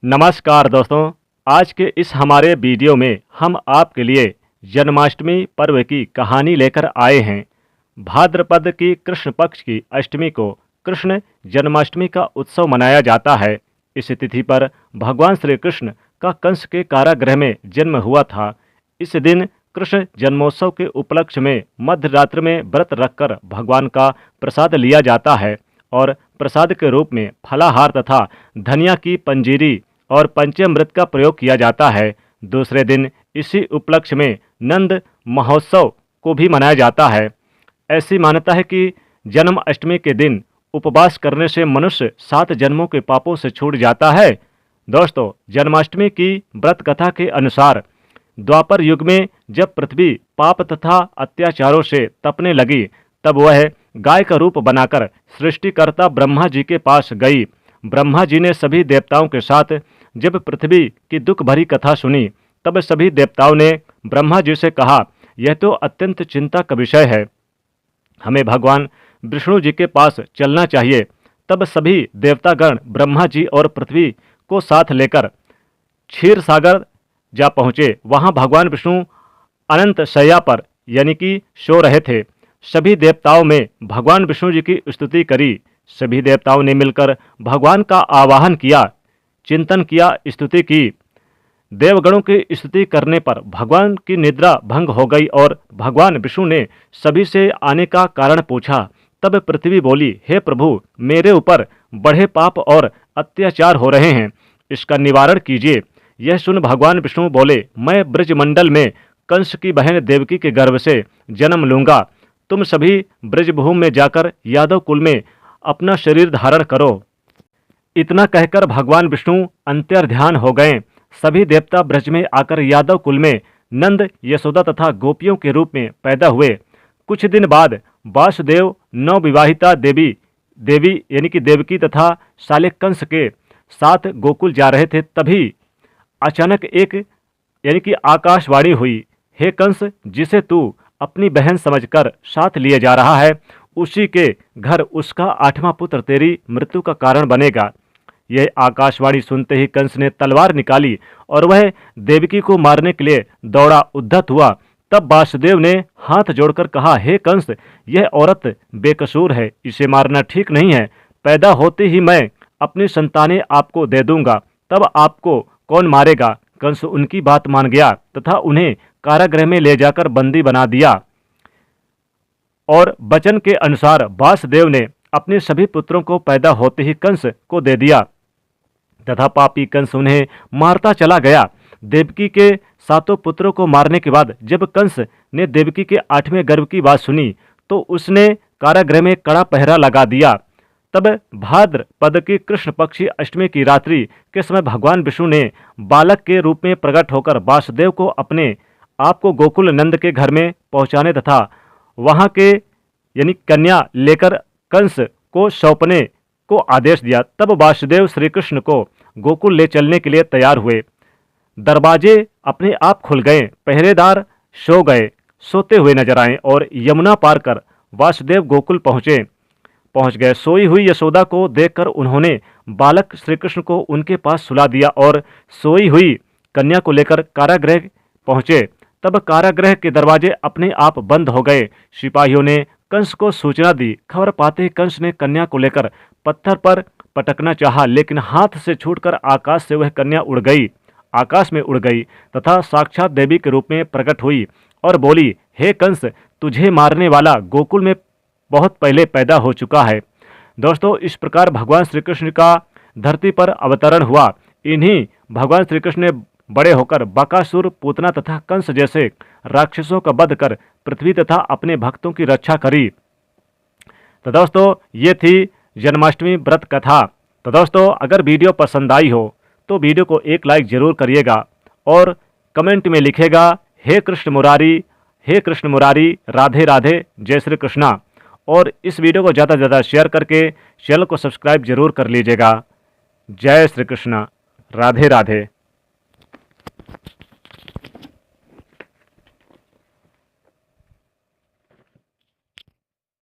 नमस्कार दोस्तों, आज के इस हमारे वीडियो में हम आपके लिए जन्माष्टमी पर्व की कहानी लेकर आए हैं। भाद्रपद की कृष्ण पक्ष की अष्टमी को कृष्ण जन्माष्टमी का उत्सव मनाया जाता है। इस तिथि पर भगवान श्री कृष्ण का कंस के कारागृह में जन्म हुआ था। इस दिन कृष्ण जन्मोत्सव के उपलक्ष्य में मध्य रात्रि में व्रत रखकर भगवान का प्रसाद लिया जाता है और प्रसाद के रूप में फलाहार तथा धनिया की पंजीरी और पंचामृत का प्रयोग किया जाता है। दूसरे दिन इसी उपलक्ष्य में नंद महोत्सव को भी मनाया जाता है। ऐसी मान्यता है कि जन्म अष्टमी के दिन उपवास करने से मनुष्य 7 जन्मों के पापों से छूट जाता है। दोस्तों, जन्माष्टमी की व्रत कथा के अनुसार द्वापर युग में जब पृथ्वी पाप तथा अत्याचारों से तपने लगी, तब वह गाय का रूप बनाकर सृष्टिकर्ता ब्रह्मा जी के पास गई। ब्रह्मा जी ने सभी देवताओं के साथ जब पृथ्वी की दुख भरी कथा सुनी, तब सभी देवताओं ने ब्रह्मा जी से कहा, यह तो अत्यंत चिंता का विषय है, हमें भगवान विष्णु जी के पास चलना चाहिए। तब सभी देवतागण ब्रह्मा जी और पृथ्वी को साथ लेकर क्षीर सागर जा पहुँचे। वहाँ भगवान विष्णु अनंत शैया पर यानी कि सो रहे थे। सभी देवताओं में भगवान विष्णु जी की स्तुति करी। सभी देवताओं ने मिलकर भगवान का आवाहन किया, चिंतन किया, स्तुति की। देवगणों की स्तुति करने पर भगवान की निद्रा भंग हो गई और भगवान विष्णु ने सभी से आने का कारण पूछा। तब पृथ्वी बोली, हे प्रभु, मेरे ऊपर बड़े पाप और अत्याचार हो रहे हैं, इसका निवारण कीजिए। यह सुन भगवान विष्णु बोले, मैं ब्रजमंडल में कंस की बहन देवकी के गर्भ से जन्म लूंगा। तुम सभी ब्रजभूमि में जाकर यादव कुल में अपना शरीर धारण करो। इतना कहकर भगवान विष्णु अंतर्ध्यान हो गए। सभी देवता ब्रज में आकर यादव कुल में नंद, यशोदा तथा गोपियों के रूप में पैदा हुए। कुछ दिन बाद वासुदेव नवविवाहिता देवी यानी कि देवकी तथा साले कंस के साथ गोकुल जा रहे थे। तभी अचानक एक यानी कि आकाशवाणी हुई, हे कंस, जिसे तू अपनी बहन समझकर साथ लिए जा रहा है, उसी के घर उसका 8वां पुत्र तेरी मृत्यु का कारण बनेगा। यह आकाशवाणी सुनते ही कंस ने तलवार निकाली और वह देवकी को मारने के लिए दौड़ा, उद्धत हुआ। तब वासुदेव ने हाथ जोड़कर कहा, हे कंस, यह औरत बेकसूर है, इसे मारना ठीक नहीं है। पैदा होते ही मैं अपनी संतानें आपको दे दूंगा, तब आपको कौन मारेगा। कंस उनकी बात मान गया तथा उन्हें कारागृह में ले जाकर बंदी बना दिया और वचन के अनुसार वासुदेव ने अपने सभी पुत्रों को पैदा होते ही कंस को दे दिया तथा पापी कंस उन्हें मारता चला गया। देवकी के 7 पुत्रों को मारने के बाद जब कंस ने देवकी के 8वें गर्भ की बात सुनी, तो उसने कारागृह में कड़ा पहरा लगा दिया। तब भाद्रपद की कृष्ण पक्षी अष्टमी की रात्रि के समय भगवान विष्णु ने बालक के रूप में प्रकट होकर वासुदेव को अपने आप को गोकुल नंद के घर में पहुंचाने तथा वहां के यानी कन्या लेकर कंस को सौंपने को आदेश दिया। तब वासुदेव श्री कृष्ण को गोकुल ले चलने के लिए तैयार हुए। दरवाजे अपने आप खुल गए, पहरेदार सो गए, सोते हुए नजर आए और यमुना पार कर वासुदेव गोकुल पहुंच गए। सोई हुई यशोदा को देखकर उन्होंने बालक श्री कृष्ण को उनके पास सुला दिया और सोई हुई कन्या को लेकर कारागृह पहुंचे। तब कारागृह के दरवाजे अपने आप बंद हो गए। सिपाहियों ने कंस को सूचना दी। खबर पाते ही कंस ने कन्या को लेकर पत्थर पर पटकना चाहा, लेकिन हाथ से छूटकर आकाश से वह कन्या आकाश में उड़ गई तथा साक्षात देवी के रूप में प्रकट हुई और बोली, हे कंस, तुझे मारने वाला गोकुल में बहुत पहले पैदा हो चुका है। दोस्तों, इस प्रकार भगवान श्री कृष्ण का धरती पर अवतरण हुआ। इन्हीं भगवान श्री कृष्ण ने बड़े होकर बकासुर, पूतना तथा कंस जैसे राक्षसों का वध कर पृथ्वी तथा अपने भक्तों की रक्षा करी। तो दोस्तों, ये थी जन्माष्टमी व्रत कथा। तो दोस्तों, अगर वीडियो पसंद आई हो तो वीडियो को एक लाइक जरूर करिएगा और कमेंट में लिखेगा, हे कृष्ण मुरारी, राधे राधे, जय श्री कृष्णा। और इस वीडियो को ज़्यादा से ज़्यादा शेयर करके चैनल को सब्सक्राइब जरूर कर लीजिएगा। जय श्री कृष्णा, राधे राधे।